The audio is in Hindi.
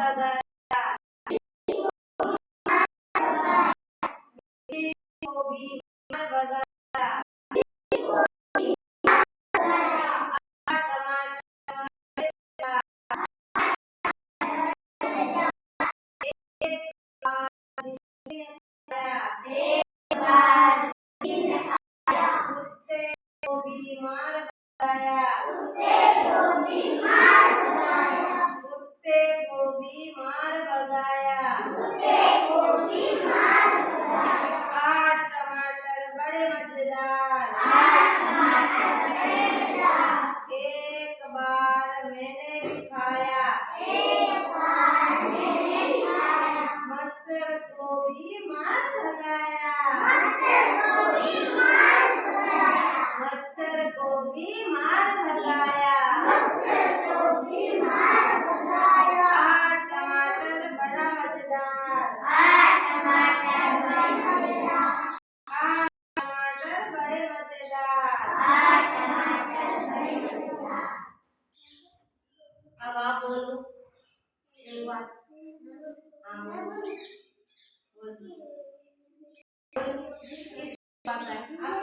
भगाया, को बीमार भगाया, कुत्ते को बीमार भगाया, कुत्ते को बीमार भगाया, 8 टमाटर बड़े मजेदार, एक बार मैंने भी खाया, मच्छर को भी मार भगाया, मच्छर को भी मार भगाया, 8 टमाटर बड़ा मजेदार, 8 टमाटर बड़े मजेदार। अब आप बोलो एक बार। हाँ बोलो। इस बात है आप